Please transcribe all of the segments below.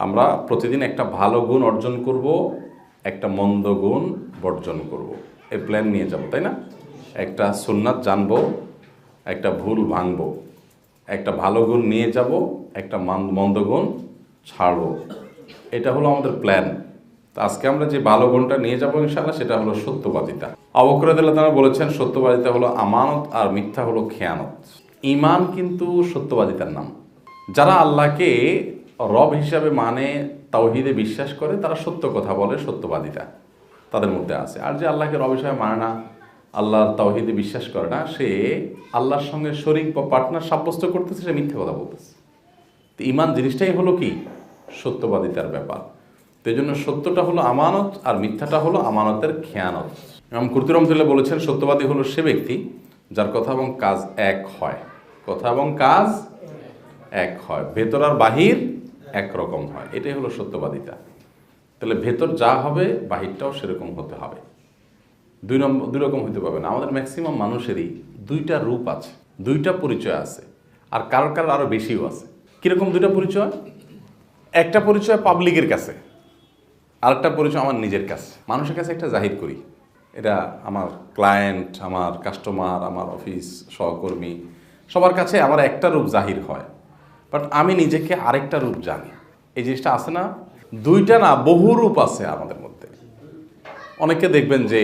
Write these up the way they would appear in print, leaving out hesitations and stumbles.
আমরা প্রতিদিন একটা ভালো গুণ অর্জন করব, একটা মন্দ গুণ বর্জন করব, এই প্ল্যান নিয়ে যাব, তাই না? একটা সুন্নাত জানবো, একটা ভুল ভাঙবো, একটা ভালো গুণ নিয়ে যাব, একটা মন্দ গুণ ছাড়বো। এটা হলো আমাদের প্ল্যান। তো আজকে আমরা যে ভালো গুণটা নিয়ে যাবো ইনশাআল্লাহ, সেটা হলো সত্যবাদিতা। আবু বকর রাদিয়াল্লাহু তাআলা বলেছেন, সত্যবাদিতা হলো আমানত আর মিথ্যা হলো খেয়ানত। ঈমান কিন্তু সত্যবাদিতার নাম। যারা আল্লাহকে রব হিসাবে মানে, তাওহীদে বিশ্বাস করে, তারা সত্য কথা বলে, সত্যবাদিতা তাদের মধ্যে আছে। আর যে আল্লাহকে রব হিসাবে মানে না, আল্লাহর তাওহীদে বিশ্বাস করে না, সে আল্লাহর সঙ্গে শরীক বা পার্টনার সাব্যস্ত করতেছে, সে মিথ্যে কথা বলতেছে। তো ঈমান জিনিসটাই হলো কি? সত্যবাদিতার ব্যাপার। তো এই জন্য সত্যটা হলো আমানত আর মিথ্যাটা হলো আমানতের খেয়ানত। ইমাম কুরতুবী রাহমাতুল্লাহ বলেছেন, সত্যবাদী হলো সে ব্যক্তি যার কথা এবং কাজ এক হয়। কথা এবং কাজ এক হয়, ভেতর আর বাহির একরকম হয়, এটাই হলো সত্যবাদিতা। তাহলে ভেতর যা হবে বাহিরটাও সেরকম হতে হবে। দুই রকম হতে পারবে না। আমাদের ম্যাক্সিমাম মানুষেরই দুইটা রূপ আছে, দুইটা পরিচয় আছে, আর কারোর কারোর আরও বেশিও আছে। কীরকম দুইটা পরিচয়? একটা পরিচয় পাবলিকের কাছে, আরেকটা পরিচয় আমার নিজের কাছে। মানুষের কাছে একটা জাহির করি, এটা আমার ক্লায়েন্ট, আমার কাস্টমার, আমার অফিস সহকর্মী, সবার কাছে আমার একটা রূপ জাহির হয়, বাট আমি নিজেকে আরেকটা রূপ জানি। এই জিনিসটা আছে না? দুইটা না, বহু রূপ আছে আমাদের মধ্যে। অনেকে দেখবেন যে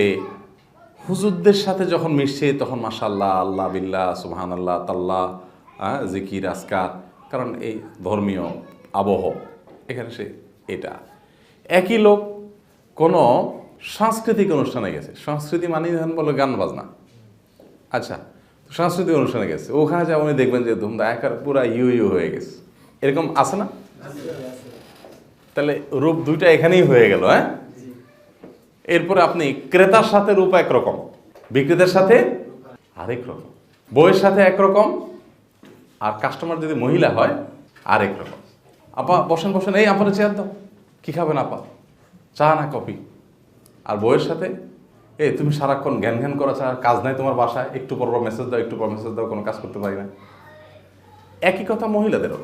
হুজুরদের সাথে যখন মিশছে তখন মাশাআল্লাহ, আল্লাহ বিল্লাহ, সুবহানাল্লাহ, তাল্লাহ, জিকির আজকার, কারণ এই ধর্মীয় আবহ, এখানে সে এটা। একই লোক কোনো সাংস্কৃতিক অনুষ্ঠানে গেছে, সংস্কৃতি মানে বলো গান বাজনা, আচ্ছা, সাংস্কৃতিক অনুষ্ঠানে গেছে, ওখানে যা উনি দেখবেন যে ধুমধা একার পুরা ইউ হয়ে গেছে। এরকম আছে না? তাহলে রূপ দুইটা এখানেই হয়ে গেল। হ্যাঁ, এরপরে আপনি ক্রেতার সাথে রূপ একরকম, বিক্রেতার সাথে আরেক রকম, বইয়ের সাথে একরকম, আর কাস্টমার যদি মহিলা হয় আরেক রকম। আপা বসেন বসেন, এই আপনার চেয়ার দাও, কী খাবেন আপা, চা না কফি? আর বইয়ের সাথে, এই তুমি সারাক্ষণ জ্ঞান জ্ঞান করা ছাড়া কাজ নাই তোমার বাসায়, একটু পর মেসেজ দাও, একটু পর মেসেজ দাও, কোনো কাজ করতে পারি না। একই কথা মহিলাদেরও,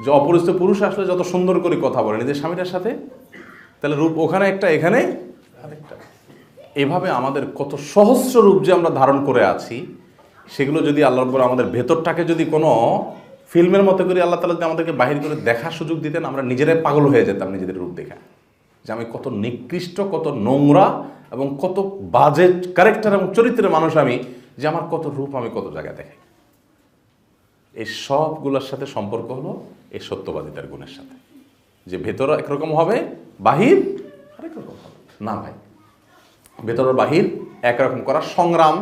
যে অপরিচিত পুরুষ আসলে যত সুন্দর করে কথা বলে নিজের স্বামীটার সাথে, তাহলে রূপ ওখানে একটা, এখানে আরেকটা। এভাবে আমাদের কত সহস্র রূপ যে আমরা ধারণ করে আছি, সেগুলো যদি আল্লাহ রাব্বুল আমাদের ভেতরটাকে যদি কোনো ফিল্মের মতো করে আল্লাহ তাআলা যদি আমাদেরকে বাহির করে দেখার সুযোগ দিতেন, আমরা নিজেরাই পাগল হয়ে যেতাম নিজেদের রূপ দেখা, যে আমি কত নিকৃষ্ট, কত নোংরা এবং কত বাজে ক্যারেক্টার এবং চরিত্রের মানুষ আমি, যে আমার কত রূপ আমি কত জায়গায় দেখাই। এই সবগুলোর সাথে সম্পর্ক হলো এই সত্যবাদিতার গুণের সাথে, যে ভেতর একরকম হবে, বাহির আরেক রকম হবে না। ভাই, ভেতর বাহির একরকম করার সংগ্রাম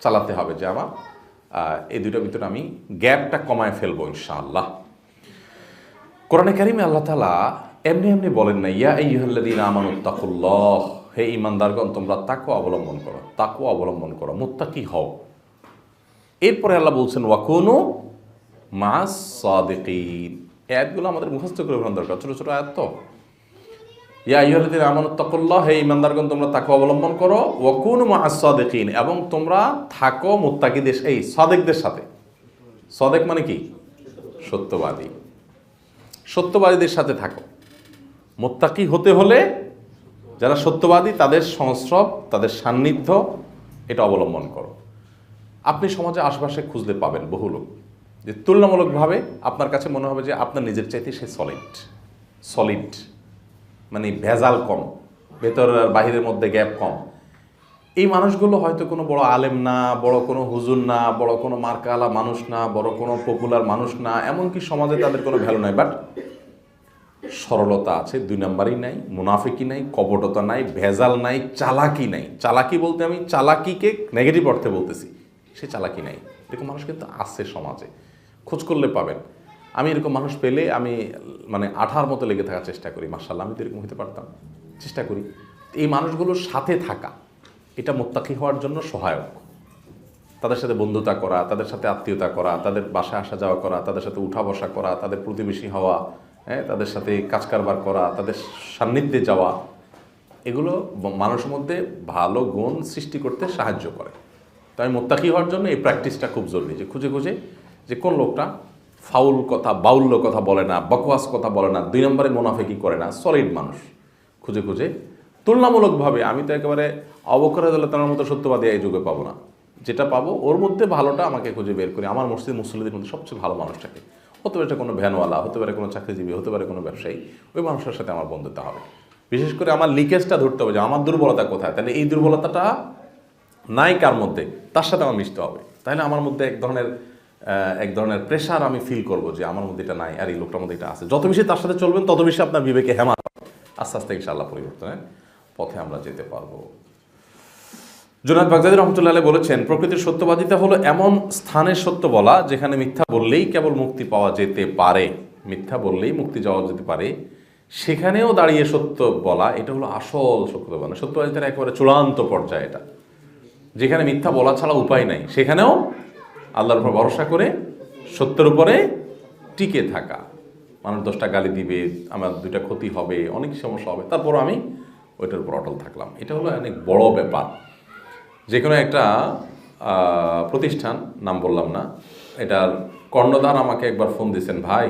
চালাতে হবে, যে আমার এই দুইটার ভিতরে আমি গ্যাপটা কমায় ফেলবো ইনশাআল্লাহ। কোরআনে কারিমে আল্লাহ তাআলা এমনি এমনি বলেন না, ইয়া আইয়ুহাল্লাযীনা আমানুত্তাকুল্লাহ, হে ঈমানদারগণ তোমরা তাকওয়া অবলম্বন করো, তাকওয়া অবলম্বন করো, মুত্তাকি হও। এরপরে আল্লাহ বলছেন ওয়াকুনু মাস সাদিকিন। আয়াতগুলো আমাদের মুখস্থ করে ফেলার দরকার, ছোট ছোট আয়াত তো। ইয়া আইয়ুহাল্লাযীনা আমানুত্তাকুল্লাহ, হে ঈমানদারগণ তোমরা তাকওয়া অবলম্বন করো, ওয়াকুনু মাস সাদিকিন, এবং তোমরা থাকো মুত্তাকিদের, এই সাদিকদের সাথে। সাদিক মানে কি? সত্যবাদী। সত্যবাদীদের সাথে থাকো। মুত্তাকি হতে হলে যারা সত্যবাদী তাদের সংস্রব, তাদের সান্নিধ্য, এটা অবলম্বন করো। আপনি সমাজে আশেপাশে খুঁজলে পাবেন বহু লোক, যে তুলনামূলকভাবে আপনার কাছে মনে হবে যে আপনার নিজের চাইতে সে সলিড, মানে ভেজাল কম, ভেতর আর বাহিরের মধ্যে গ্যাপ কম। এই মানুষগুলো হয়তো কোনো বড় আলেম না, বড় কোনো হুজুর না, বড় কোনো মার্কালা মানুষ না, বড় কোনো পপুলার মানুষ না, এমনকি সমাজে তাদের কোনো ভ্যালু নাই, বাট সরলতা আছে, দুই নাম্বারই নাই, মুনাফিকি নাই, কপটতা নাই, ভেজাল নাই, চালাকি নাই। চালাকি বলতে আমি চালাকিকে নেগেটিভ অর্থে বলতেছি, সে চালাকি নাই। এরকম মানুষ কিন্তু আছে সমাজে, খোঁজ করলে পাবেন। আমি এরকম মানুষ পেলে আমি মানে আঠার মতো লেগে থাকার চেষ্টা করি। মাশাআল্লাহ, আমি তো এরকম হতে পারতাম, চেষ্টা করি। এই মানুষগুলোর সাথে থাকা, এটা মুত্তাকি হওয়ার জন্য সহায়ক। তাদের সাথে বন্ধুতা করা, তাদের সাথে আত্মীয়তা করা, তাদের বাসায় আসা যাওয়া করা, তাদের সাথে উঠা বসা করা, তাদের প্রতিবেশী হওয়া, হ্যাঁ, তাদের সাথে কাজ কারবার করা, তাদের সান্নিধ্যে যাওয়া, এগুলো মানুষের মধ্যে ভালো গুণ সৃষ্টি করতে সাহায্য করে। তাই মুত্তাকি হওয়ার জন্য এই প্র্যাকটিসটা খুব জরুরি, যে খুঁজে খুঁজে যে কোন লোকটা ফাউল কথা, বাউল্য কথা বলে না, বকওয়াস কথা বলে না, 2 নম্বরে মুনাফিকি করে না, সলিড মানুষ খুঁজে খুঁজে তুলনামূলকভাবে। আমি তো একেবারে আবু বকর রাদিয়াল্লাহু তাআলার মতো সত্যবাদী এই যুগে পাবো না। যেটা পাবো ওর মধ্যে ভালোটা আমাকে খুঁজে বের করি। আমার মসজিদ মুসল্লিদের মধ্যে সবচেয়ে ভালো মানুষটাকে, হতে পারে কোনো ভ্যানওয়ালা, হতে পারে কোনো চাকরিজীবী, হতে পারে কোনো ব্যবসায়ী, ওই মানুষের সাথে আমার বন্ধুত্ব হবে। বিশেষ করে আমার লিকেজটা ধরতে হবে যে আমার দুর্বলতা কোথায়, তাহলে এই দুর্বলতাটা নাই কার মধ্যে, তার সাথে আমার মিশতে হবে। তাহলে আমার মধ্যে এক ধরনের প্রেশার আমি ফিল করবো যে আমার মধ্যে এটা নাই আর এই লোকটার মধ্যে এটা আছে। যত বেশি তার সাথে চলবেন তত বেশি আপনার বিবেকে হেমা, আস্তে আস্তে ইনশাআল্লাহ পরিবর্তনের পথে আমরা যেতে পারবো। জুনায়েদ বাগদাদী রহমতুল্লাহ আলাইহি বলেছেন, প্রকৃতির সত্যবাদিতা হলো এমন স্থানের সত্য বলা যেখানে মিথ্যা বললেই কেবল মুক্তি পাওয়া যেতে পারে, মিথ্যা বললেই মুক্তি যাওয়া যেতে পারে, সেখানেও দাঁড়িয়ে সত্য বলা, এটা হলো আসল সত্যবাদিতা। সত্যবাদিতার একেবারে চূড়ান্ত পর্যায়ে এটা, যেখানে মিথ্যা বলা ছাড়া উপায় নাই, সেখানেও আল্লাহর উপর ভরসা করে সত্যের উপরে টিকে থাকা। মানুষ 10টা গালি দিবে, আমার 2টা ক্ষতি হবে, অনেক সমস্যা হবে, তারপর আমি ওইটার উপর অটল থাকলাম। এটা হলো অনেক বড় ব্যাপার। যে কোনো একটা প্রতিষ্ঠান, নাম বললাম না, এটার কর্ণধার আমাকে একবার ফোন দিয়েছেন, ভাই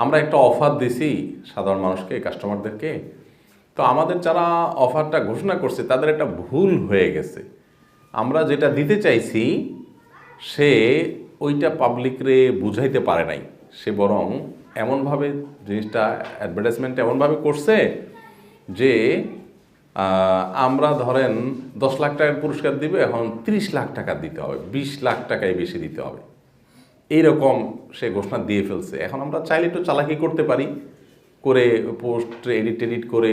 আমরা একটা অফার দিছি সাধারণ মানুষকে, কাস্টমারদেরকে, তো আমাদের যারা অফারটা ঘোষণা করছে তাদের একটা ভুল হয়ে গেছে। আমরা যেটা দিতে চাইছি সে ওইটা পাবলিকরে বুঝাইতে পারে নাই, সে বরং এমনভাবে জিনিসটা অ্যাডভার্টাইজমেন্ট এমনভাবে করছে যে আমরা ধরেন 10 লাখ টাকার পুরস্কার দিবে, এখন 30 লাখ টাকা দিতে হবে, 20 লাখ টাকাই বেশি দিতে হবে, এইরকম সে ঘোষণা দিয়ে ফেলছে। এখন আমরা চাইলে একটু চালাকি করতে পারি, করে পোস্ট এডিট করে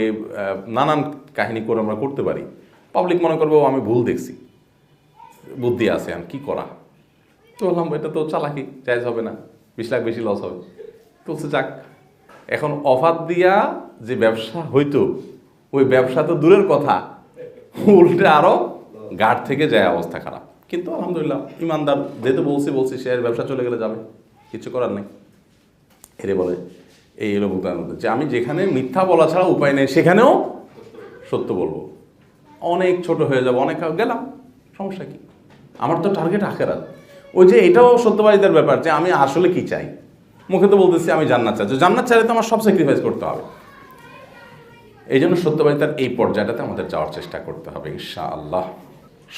নানান কাহিনী করে আমরা করতে পারি। পাবলিক মনে করবো আমি ভুল দেখছি, বুদ্ধি আছে, আমি কী করা। তো বললাম এটা তো চালাকি, জায়েজ হবে না, 20 লাখ বেশি লস হবে। তুলছে যাক, এখন অফার দিয়া যে ব্যবসা হইতো ওই ব্যবসা তো দূরের কথা, উল্টে আরো গাঢ় থেকে যায়, অবস্থা খারাপ। কিন্তু আলহামদুলিল্লাহ ইমানদার যেহেতু বলছি শেয়ার ব্যবসা চলে গেলে যাবে, কিছু করার নেই। এরে বলে এই এলো বুঝতে যে আমি যেখানে মিথ্যা বলা ছাড়া উপায় নেই সেখানেও সত্য বলবো, অনেক ছোট হয়ে যাবো, অনেক গেলাম, সমস্যা কি? আমার তো টার্গেট আখেরাত। ওই যে এটাও সত্যবাদিতার ব্যাপার যে আমি আসলে কি চাই। মুখে তো বলতেছি আমি জান্নাত চাই, জান্নাত চাইলে তো আমার সব স্যাক্রিফাইস করতে হবে। এই জন্য সত্যবাদিতার এই পর্যায়টাতে আমাদের যাওয়ার চেষ্টা করতে হবে ইনশাআল্লাহ।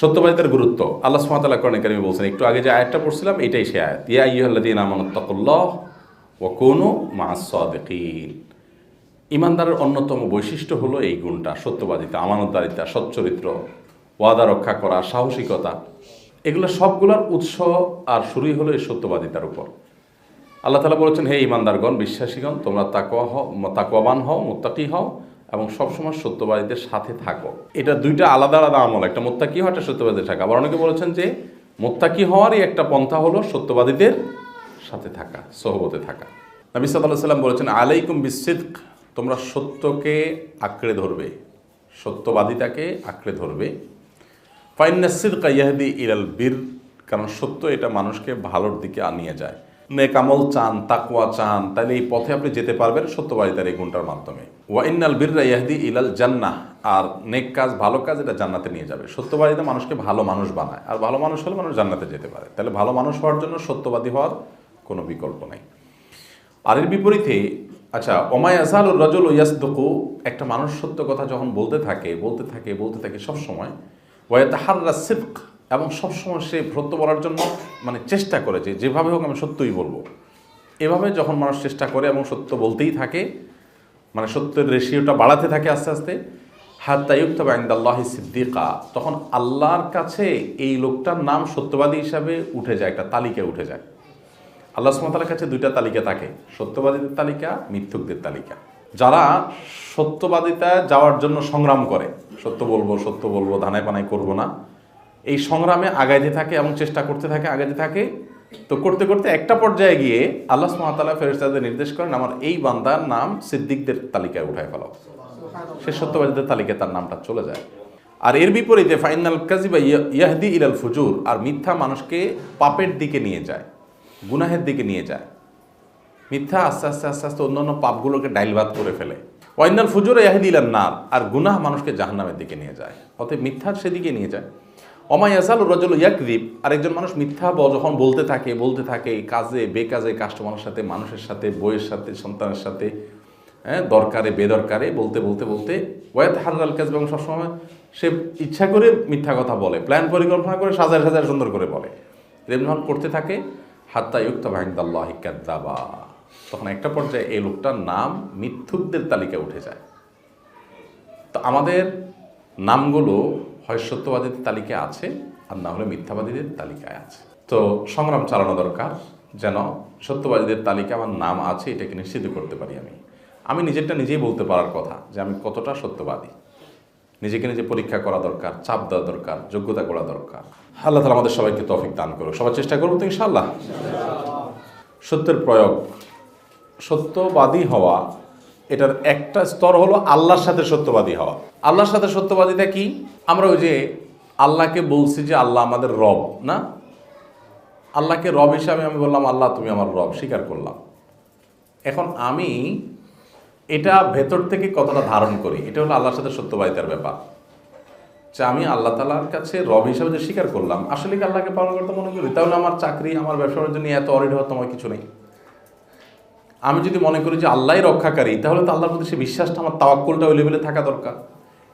সত্যবাদিতার গুরুত্ব আল্লাহ সুবহানাহু ওয়া তাআলা কোরআনে কারিমে বলছেন, একটু আগে যে আয়াতটা পড়ছিলাম এটাই সেই আয়াত, ইয়া আইয়ুহাল্লাযীনা আমানুত্তাকুল্লাহ ওয়া কুনু মা'আস সাদিকিন। ইমানদারের অন্যতম বৈশিষ্ট্য হলো এই গুণটা, সত্যবাদিতা, আমানতদারিতা, সচ্চরিত্র, ওয়াদা রক্ষা করা, সাহসিকতা, এগুলো সবগুলোর উৎস আর শুরুই হলো এই সত্যবাদিতার উপর। আল্লাহ তাআলা বলেছেন, হে ইমানদারগণ, বিশ্বাসীগণ, তোমরা তাকওয়াবান হও, মুত্তাকি হও এবং সবসময় সত্যবাদীদের সাথে থাকো। এটা 2টা আলাদা আলাদা আমল, একটা মুত্তাকি হওয়া, একটা সত্যবাদীদের থাকা। আবার অনেকে বলেছেন যে মুত্তাকি হওয়ারই একটা পন্থা হলো সত্যবাদীদের সাথে থাকা, সোহবতে থাকা। নবী সাল্লাল্লাহু আলাইহি ওয়াসাল্লাম বলেছেন, আলাইকুম বিসসিদক, তোমরা সত্যকে আঁকড়ে ধরবে, সত্যবাদিতাকে আঁকড়ে ধরবে। ফাইন্নাস সিদকা ইয়াহদি ইলাল বির, কারণ সত্য এটা মানুষকে ভালোর দিকে আনিয়ে যায়। নেক আমল চান, তাকওয়া চান, তাহলে এই পথে আপনি যেতে পারবেন সত্যবাদিতার এই গুণটার মাধ্যমে। ওয়া ইন্নাল বিররা ইয়াহদি ইলাল জান্নাহ, আর নেক কাজ, ভালো কাজ এটা জান্নাতে নিয়ে যাবে। সত্যবাদিতা মানুষকে ভালো মানুষ বানায়, আর ভালো মানুষ হলে মানুষ জান্নাতে যেতে পারে। তাহলে ভালো মানুষ হওয়ার জন্য সত্যবাদী হওয়ার কোনো বিকল্প নাই। আর এর বিপরীতে আচ্ছা, ওমায় আসালুর রাজুল ইয়াসদুকু, একটা মানুষ সত্য কথা যখন বলতে থাকে সবসময়, ওয়াতাহাররা সিদক, এবং সবসময় সে সত্য বলার জন্য মানে চেষ্টা করে যে যেভাবে হোক আমি সত্যই বলবো, এভাবে যখন মানুষ চেষ্টা করে এবং সত্য বলতেই থাকে, মানে সত্যের রেশিওটা বাড়াতে থাকে আস্তে আস্তে, হাত্তা ইউকতাবা ইনদাল্লাহি সিদ্দিকা, তখন আল্লাহর কাছে এই লোকটার নাম সত্যবাদী হিসাবে উঠে যায়, একটা তালিকায় উঠে যায়। আল্লাহ সুবহানাহু ওয়া তাআলার কাছে 2টা তালিকা থাকে, সত্যবাদীদের তালিকা, মিথ্যুকদের তালিকা। যারা সত্যবাদিতা যাওয়ার জন্য সংগ্রাম করে, সত্য বলবো, ধানায় পানায় করবো না, এই সংগ্রামে আগাইতে থাকে এবং চেষ্টা করতে থাকে, আগাইতে থাকে। তো করতে করতে একটা পর্যায়ে গিয়ে আল্লাহ সুবহানাহু ওয়া তাআলা ফেরেশতাদের নির্দেশ করেন, আমার এই বান্দার নাম সিদ্দিকদের তালিকায় উঠায় ফেলাও। সে সত্যবাদীদের তালিকায় তার নামটা চলে যায়। আর এর বিপরীতে ফাইনাল কাযিবা ইয়াহদি ইলাল ফুজুর, আর মিথ্যা মানুষকে পাপের দিকে নিয়ে যায়, গুনাহের দিকে নিয়ে যায়। মিথ্যা আস্তে আস্তে আস্তে আস্তে অন্যান্য পাপগুলোকে ডাইলবাদ করে ফেলে। ওয়াইনাল ফুজুর ইয়াহদি ইলান নার, আর গুনাহ মানুষকে জাহান্নামের দিকে নিয়ে যায়। অতএব মিথ্যার সেদিকে নিয়ে যায়। ওমা ইয়াসালু রাজুলু ইয়াকযিব, আরেকজন মানুষ মিথ্যা যখন বলতে থাকে কাজে বেকাজে, কাস্টমারের সাথে, মানুষের সাথে, বইয়ের সাথে, সন্তানের সাথে, দরকারে বেদরকারে বলতে ওয়ায়াতহাররাল কাযব, এবং সবসময় সে ইচ্ছা করে মিথ্যা কথা বলে, প্ল্যান পরিকল্পনা করে সাজার সুন্দর করে বলে, এরকম করতে থাকে হাত্তা ইউকতাবা ইনদাল্লাহি কাযযাবা, তখন একটা পর্যায়ে এই লোকটার নাম মিথ্যুকদের তালিকায় উঠে যায়। তো আমাদের নামগুলো হয় সত্যবাদীদের তালিকায় আছে, আর না হলে মিথ্যাবাদীদের তালিকায় আছে। তো সংগ্রাম চালানো দরকার যেন সত্যবাদীদের তালিকা আমার নাম আছে এটাকে নিশ্চিত করতে পারি। আমি নিজেরটা নিজেই বলতে পারার কথা যে আমি কতটা সত্যবাদী, নিজেকে নিজে পরীক্ষা করা দরকার, চাপ দেওয়া দরকার, যোগ্যতা করা দরকার। আল্লাহ তাআলা আমাদের সবাইকে তৌফিক দান করুক। সবাই চেষ্টা করবো তো ইনশাআল্লাহ। সত্যের প্রয়োগ, সত্যবাদী হওয়া, এটার একটা স্তর হলো আল্লাহর সাথে সত্যবাদী হওয়া। আল্লাহর সাথে সত্যবাদীটা কি? আমরা ওই যে আল্লাহকে বলছি যে আল্লাহ আমাদের রব, না? আল্লাহকে রব হিসাবে আমি বললাম আল্লাহ তুমি আমার রব, স্বীকার করলাম। এখন আমি এটা ভেতর থেকে কতটা ধারণ করি, এটা হলো আল্লাহর সাথে সত্যবাদিতার ব্যাপার। যে আমি আল্লাহ তাআলার কাছে রব হিসাবে যে স্বীকার করলাম, আসলে কি আল্লাহকে পালন করতে মনে করি, তাহলে আমার চাকরি, আমার ব্যবসা বাণিজ্য নিয়ে এত অরিড হওয়ার তোমার কিছু নেই। আমি যদি মনে করি যে আল্লাহই রক্ষাকারী, তাহলে তো আল্লাহর প্রতি সে বিশ্বাসটা, আমার তাওয়াক্কুলটা ওই লেভেলে থাকা দরকার।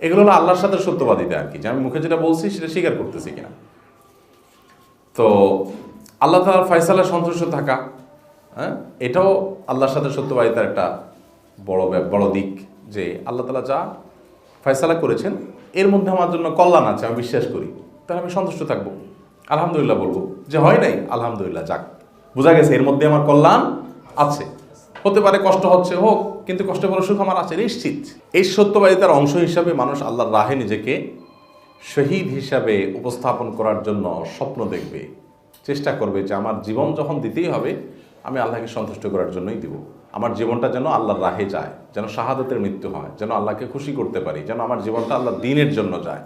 এগুলো হলো আল্লাহর সাথে সত্যবাদিতা আর কি, যে আমি মুখে যেটা বলছি সেটা স্বীকার করতেছি কিনা। তো আল্লাহ তাআলার ফয়সালা সন্তুষ্ট থাকা, এটাও আল্লাহর সাথে সত্যবাদিতার একটা বড় দিক, যে আল্লাহ তাআলা যা ফয়সালা করেছেন এর মধ্যে আমার জন্য কল্যাণ আছে, আমি বিশ্বাস করি, তাহলে আমি সন্তুষ্ট থাকবো, আলহামদুলিল্লাহ বলবো। যে হয় নাই, আলহামদুলিল্লাহ, যাক, বোঝা গেছে এর মধ্যে আমার কল্যাণ আছে। হতে পারে কষ্ট হচ্ছে, হোক, কিন্তু কষ্ট করে সুখ আমার আছে নিশ্চিত। এই সত্যবাদিতার অংশ হিসাবে মানুষ আল্লাহর রাহে নিজেকে শহীদ হিসাবে উপস্থাপন করার জন্য স্বপ্ন দেখবে, চেষ্টা করবে যে আমার জীবন যখন দিতেই হবে আমি আল্লাহকে সন্তুষ্ট করার জন্যই দিব। আমার জীবনটা যেন আল্লাহর রাহে যায়, যেন শাহাদাতের মৃত্যু হয়, যেন আল্লাহকে খুশি করতে পারি, যেন আমার জীবনটা আল্লাহর দ্বীনের জন্য যায়।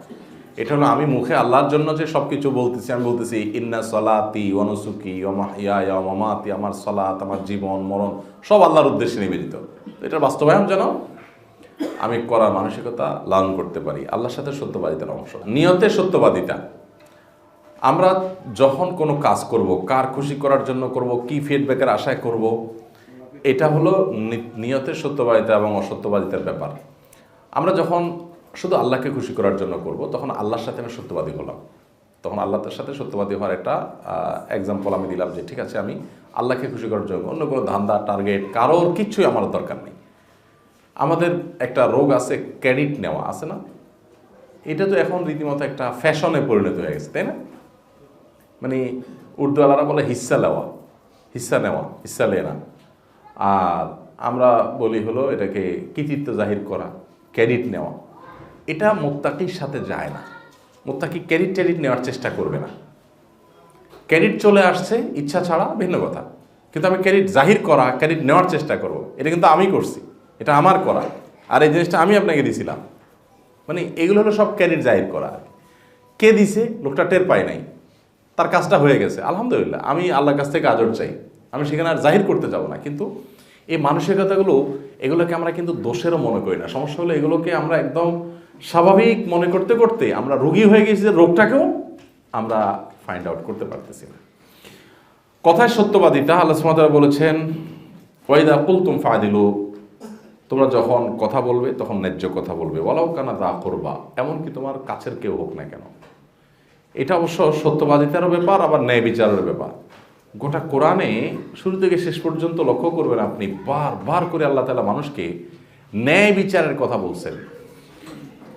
এটা হলো আমি মুখে আল্লাহর জন্য যে সব কিছু বলতেছি, আমি বলতেছি ইন্না সলাতি ওয়া নুসুকি ওয়া মাহইয়ায়া ওয়া মামাতি, আমার সলাত, আমার জীবন মরণ সব আল্লাহর উদ্দেশ্যে নিবেদিত। এটার বাস্তবায়ন যেন আমি করার মানসিকতা লালন করতে পারি, আল্লাহর সাথে সত্যবাদিতার অংশ। নিয়তের সত্যবাদিতা, আমরা যখন কোনো কাজ করব, কার খুশি করার জন্য করব, কি ফিডব্যাকের আশায় করব, এটা হলো নিয়তের সত্যবাদিতা এবং অসত্যবাদিতার ব্যাপার। আমরা যখন শুধু আল্লাহকে খুশি করার জন্য করব, তখন আল্লাহর সাথে আমি সত্যবাদী হলাম। তখন আল্লাহর সাথে সত্যবাদী হওয়ার একটা এক্সাম্পল আমি দিলাম, যে ঠিক আছে আমি আল্লাহকে খুশি করার জন্য, অন্য কোনো ধান্দা টার্গেট কারোর কিচ্ছুই আমার দরকার নেই। আমাদের একটা রোগ আছে, ক্রেডিট নেওয়া আছে না? এটা তো এখন রীতিমতো একটা ফ্যাশনে পরিণত হয়ে গেছে, তাই না? মানে উর্দুওয়ালারা বলে হিস্সা নেওয়া, হিস্সা লেনা। আর আমরা বলি হলো এটাকে কৃতিত্ব জাহির করা, ক্রেডিট নেওয়া। এটা মুত্তাকির সাথে যায় না। মুত্তাকি ক্রেডিট নেওয়ার চেষ্টা করবে না। ক্রেডিট চলে আসছে ইচ্ছা ছাড়া, ভিন্ন কথা। কিন্তু আমি ক্রেডিট জাহির করা, ক্রেডিট নেওয়ার চেষ্টা করব, এটা কিন্তু আমি করছি, এটা আমার করা, আর এই জিনিসটা আমি আপনাকে দিয়েছিলাম। মানে এগুলো হলো সব ক্রেডিট জাহির করা। কে দিছে লোকটা টের পায় নাই, তার কাজটা হয়ে গেছে, আলহামদুলিল্লাহ, আমি আল্লাহর কাছ থেকে আজর চাই, আমি সেখানে আর জাহির করতে যাব না। কিন্তু এই মানসিকতাগুলো, এগুলোকে আমরা কিন্তু দোষেরও মনে করি না। সমস্যা হলো এগুলোকে আমরা একদম স্বাভাবিক মনে করতে করতে আমরা রোগী হয়ে গেছি, যে রোগটাকেও আমরা ফাইন্ড আউট করতে পারতেছি না। কথায় সত্যবাদিতা, আল্লাহ সুবহানাহু ওয়া তাআলা বলেছেন ওয়াইদা কুলতুম ফাদিলু, তোমরা যখন কথা বলবে তখন ন্যায্য কথা বলবে, ওয়ালাউ কানা যা কুরবা, এমনকি তোমার কাছের কেউ হোক না কেন। এটা অবশ্য সত্যবাদিতারও ব্যাপার, আবার ন্যায় বিচারের ব্যাপার। গোটা কোরআনে শুরু থেকে শেষ পর্যন্ত লক্ষ্য করবেন আপনি, বারবার করে আল্লাহ তাআলা মানুষকে ন্যায় বিচারের কথা বলছেন।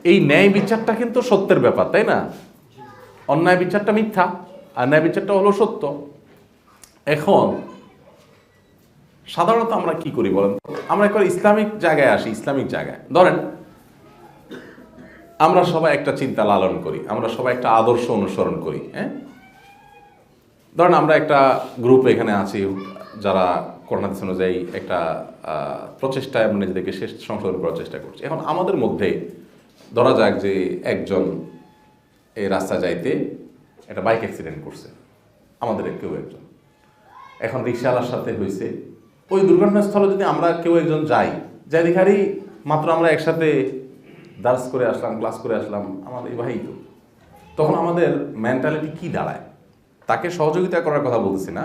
এই ন্যায় বিচারটা কিন্তু সত্যের ব্যাপার, তাই না? অন্যায় বিচারটা মিথ্যা, আর ন্যায় বিচারটা হলো সত্য। এখন সাধারণত আমরা কি করি বলেন? আমরা একবার ইসলামিক জায়গায় আসি। ইসলামিক জায়গায় ধরেন আমরা সবাই একটা চিন্তা লালন করি, আমরা সবাই একটা আদর্শ অনুসরণ করি। ধরেন আমরা একটা গ্রুপ এখানে আছি যারা কোরআন হাদিস অনুযায়ী একটা প্রচেষ্টায় আমরা নিজেদেরকে শেষ সংশোধন করার চেষ্টা করছি। এখন আমাদের মধ্যে ধরা যাক যে একজন এই রাস্তা যাইতে একটা বাইক অ্যাক্সিডেন্ট করছে, আমাদের কেউ একজন। এখন রিক্সাওয়ালার সাথে হয়েছে, ওই দুর্ঘটনাস্থলে যদি আমরা কেউ একজন যাই মাত্র আমরা একসাথে দার্স করে আসলাম, ক্লাস করে আসলাম, আমাদের এই ভাই তো তখন আমাদের মেন্টালিটি কি দাঁড়ায়? তাকে সহযোগিতা করার কথা বলছি না,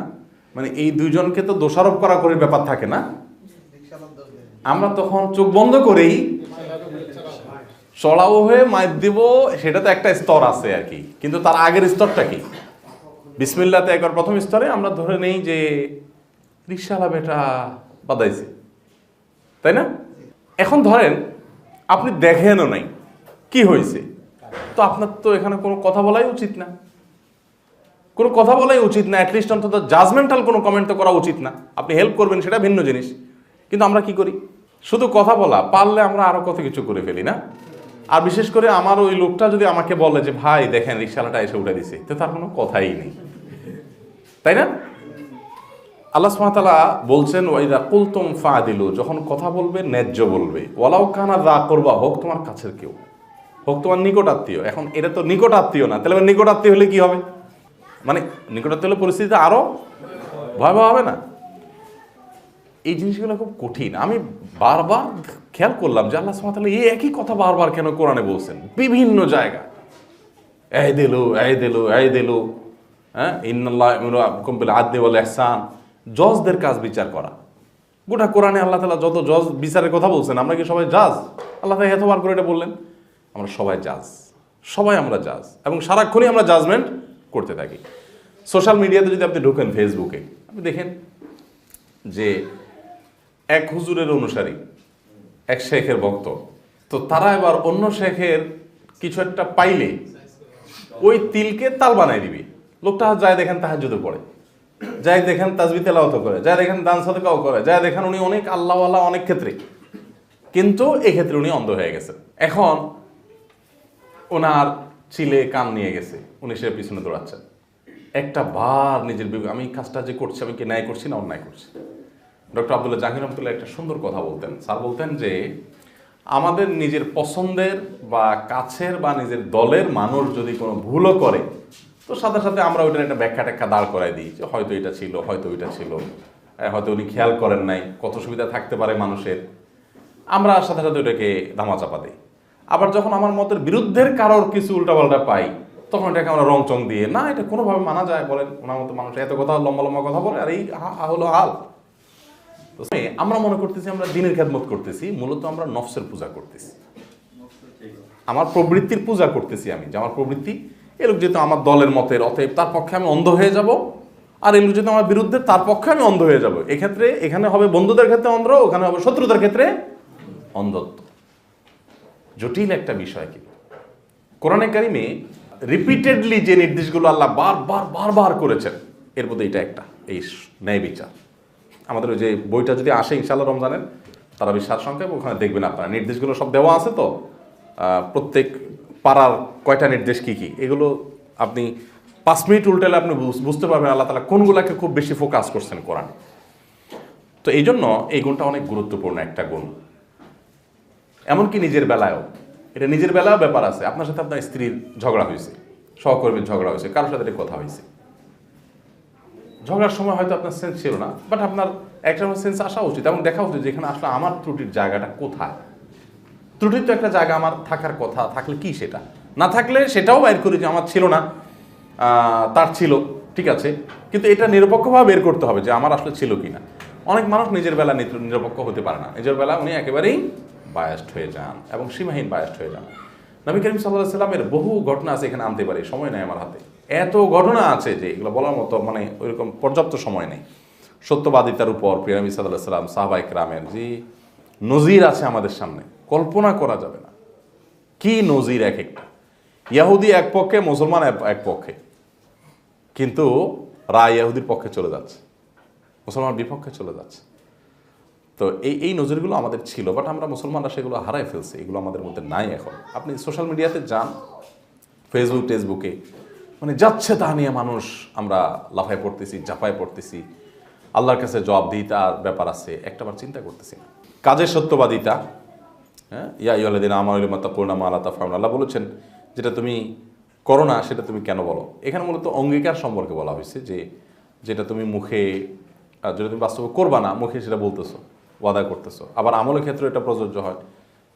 মানে এই দুইজনকে তো দোষারোপ করা করে ব্যাপার থাকে না। আমরা তখন চোখ বন্ধ করেই চড়াও হয়ে মাইর দিব, সেটা তো একটা স্তর আছে আর কি, কিন্তু তার আগের স্তরটা কি? বিসমিল্লাতে একবার প্রথম স্তরে আমরা ধরে নেই যে রিকশাওয়ালা বেটা বাদাইছে, তাই না? এখন ধরেন আপনি দেখেনও নাই কি হয়েছে, তো আপনার তো এখানে কোনো কথা বলাই উচিত না, কোনো কথা বলাই উচিত না, অ্যাটলিস্ট অন্তত জাজমেন্টাল কোনো কমেন্ট তো করা উচিত না। আপনি হেল্প করবেন সেটা ভিন্ন জিনিস, কিন্তু আমরা কি করি? শুধু কথা বলা, পারলে আমরা আরো কত কিছু করে ফেলি না। আর বিশেষ করে আমার ওই লোকটা যদি আমাকে বলে যে ভাই দেখেন রিকশালাটা এসে উঠে দিছে, তো তার কোনো কথাই নেই, তাই না? আল্লাহ সুবহানাহু ওয়া তাআলা বলছেন ওয়াইদা কুলতুম ফাদিলু, যখন কথা বলবে ন্যায্য বলবে, ওয়ালাউ কানা যা করবা, হোক তোমার কাছের কেউ, হোক তোমার নিকট আত্মীয়। এখন এটা তো নিকট আত্মীয় না, তাহলে নিকট আত্মীয় হলে কি হবে? মানে নিকট আত্মীয় হলে পরিস্থিতি আরো ভয়াবহ হবে না? এই জিনিসগুলো খুব কঠিন। আমি বারবার খেয়াল করলাম যে আল্লাহ সুবহানাহু ওয়া তাআলা এই একই কথা বারবার কেন কোরআনে বলছেন বিভিন্ন জায়গা, এই দিলু এই দিলু এই দিলু, হ্যাঁ, ইন্নাল্লাহ ইয়ামুরুকুম বিল আদলি ওয়াল ইহসান, জজদের কাজ বিচার করা। গোটা কোরআনে আল্লাহ তাআলা যত জজ বিচারের কথা বলছেন, আমরা কি সবাই জাজ? আল্লাহ তাআলা এতবার করে এটা বললেন, আমরা সবাই জাজ, সবাই আমরা জাজ, এবং সারাক্ষণই আমরা জাজমেন্ট করতে থাকি। সোশ্যাল মিডিয়াতে যদি আপনি ঢোকেন, ফেসবুকে, আপনি দেখেন যে এক হুজুরের অনুসারী, এক শেখের ভক্ত, তো তারা এবার অন্য শেখের কিছু একটা পাইলে ওই তিলকে তাল বানাই দিবি। লোকটা যায় দেখেন তাহাজ্জুদে পড়ে, যাই দেখেন তাসবিহ তেলাওয়াত করে, যাই দেখেন দান সাদকাও করে, যাই দেখেন উনি অনেক আল্লাহওয়ালা অনেক ক্ষেত্রে, কিন্তু এই ক্ষেত্রে উনি অন্ধ হয়ে গেছেন। এখন ওনার চিলে কান নিয়ে গেছে, উনি সে পিছনে দৌড়াচ্ছেন। একটা বার নিজের আমি কাজটা যে করছি, আমি কি ন্যায় করছি না অন্যায় করছি? ডক্টর আব্দুল্লাহ জাহাঙ্গীর রহমতুল্লাহ একটা সুন্দর কথা বলতেন। স্যার বলতেন যে আমাদের নিজের পছন্দের বা কাছের বা নিজের দলের মানুষ যদি কোনো ভুলও করে, তো সাথে সাথে আমরা ওইটার একটা ব্যাখ্যা ট্যাখ্যা দাঁড় করাই দিই যে হয়তো এটা ছিল, হয়তো ওইটা ছিল, হয়তো উনি খেয়াল করেন নাই, কত সুবিধা থাকতে পারে মানুষের, আমরা সাথে সাথে ওইটাকে ধামাচাপা দিই। আবার যখন আমার মতের বিরুদ্ধের কারোর কিছু উল্টাপাল্টা পাই, তখন এটাকে আমরা রং চং দিয়ে, না এটা কোনোভাবে মানা যায়, বলেন ওনার মতো মানুষ এত কথা লম্বা লম্বা কথা বলে, আর এই হলো হাল। আমরা মনে করতেছি আমরা দিনের খেদমত করতেছি, মূলত আমরা নফসের পূজা করতেছি, আমার প্রবৃত্তির পূজা করতেছি। আমি যে আমার প্রবৃত্তি, এ লোক যেহেতু আমার দলের মতের, অতএব তার পক্ষে আমি অন্ধ হয়ে যাব, আর এই লোক যেহেতু আমার বিরুদ্ধে, তার পক্ষে আমি অন্ধ হয়ে যাব। এক্ষেত্রে এখানে হবে বন্ধুদের ক্ষেত্রে অন্ধ, ওখানে হবে শত্রুদের ক্ষেত্রে অন্ধত্ব। জটিল একটা বিষয়। কি কোরআনে কারিমে রিপিটেডলি যে নির্দেশগুলো আল্লাহ বারবার করেছেন, এর মধ্যে এটা একটা, এই ন্যায় বিচার। আমাদের ওই যে বইটা যদি আসে ইনশাআল্লাহ রমজানের, তারা বিশ্বাস সংখ্যা, ওখানে দেখবেন আপনারা নির্দেশগুলো সব দেওয়া আছে। তো প্রত্যেক পাড়ার কয়টা নির্দেশ কি কি, এগুলো আপনি 5 মিনিট উল্টালে আপনি বুঝতে পারবেন আল্লাহ তাআলা কোনগুলোকে খুব বেশি ফোকাস করছেন কোরআনে। তো এই জন্য এই গুণটা অনেক গুরুত্বপূর্ণ একটা গুণ। এমনকি নিজের বেলায়ও, এটা নিজের বেলায়ও ব্যাপার আছে। আপনার সাথে আপনার স্ত্রীর ঝগড়া হয়েছে, সহকর্মীর ঝগড়া হয়েছে, কারোর সাথে কথা হয়েছে, ঝগড়ার সময় হয়তো আপনার সেন্স ছিল না, বাট আপনার একটা সেন্স আসা উচিত এবং দেখা উচিত যেখানে আসলে আমার ত্রুটির জায়গাটা কোথায়। ত্রুটির তো একটা জায়গা আমার থাকার কথা, থাকলে কি সেটা, না থাকলে সেটাও বাইর করি যে আমার ছিল না, তার ছিল, ঠিক আছে, কিন্তু এটা নিরপেক্ষভাবে বের করতে হবে যে আমার আসলে ছিল কি না। অনেক মানুষ নিজের বেলা নিরপেক্ষ হতে পারে না, নিজের বেলা উনি একেবারেই বায়াস্ট হয়ে যান এবং সীমাহীন বায়াস্ট হয়ে যান। নবী করিম সাল্লাল্লাহু আলাইহি সাল্লামের বহু ঘটনা আছে, এখানে আনতে পারি, সময় নেই আমার হাতে, এত ঘটনা আছে যে এগুলো বলার মতো মানে ওইরকম পর্যাপ্ত সময় নেই। সত্যবাদিতার উপর প্রিয় নবী সাল্লাল্লাহু আলাইহি সাল্লাম, সাহাবায়ে কেরামের যে নজির আছে আমাদের সামনে, কল্পনা করা যাবে না কি নজির। এক একটা ইহুদি এক পক্ষে, মুসলমান এক পক্ষে, কিন্তু রায় ইহুদির পক্ষে চলে যাচ্ছে, মুসলমান বিপক্ষে চলে যাচ্ছে। তো এই নজিরগুলো আমাদের ছিল, বাট আমরা মুসলমানরা সেগুলো হারাই ফেলছি, এগুলো আমাদের মধ্যে নাই এখন। আপনি সোশ্যাল মিডিয়াতে যান, ফেসবুকে, মানে যাচ্ছে তা নিয়ে মানুষ আমরা লাফায় পড়তেছি, ঝাঁপায় পড়তেছি। আল্লাহর কাছে জবাবদিহিতার ব্যাপার আছে, একটাবার চিন্তা করতেছি না। কাজের সত্যবাদিতা, হ্যাঁ, ইয়া আইয়ুহাল্লাযীনা আমানু লিমা তাকুলুনা মা লা তাফআলুন, আল্লাহ বলেছেন যেটা তুমি করো না সেটা তুমি কেন বলো। এখানে মূলত অঙ্গীকার সম্পর্কে বলা হয়েছে যে যেটা তুমি মুখে, যেটা তুমি বাস্তবে করবা না, মুখে সেটা বলতেছো, ওয়াদা করতেছো। আবার আমলের ক্ষেত্রে এটা প্রযোজ্য হয়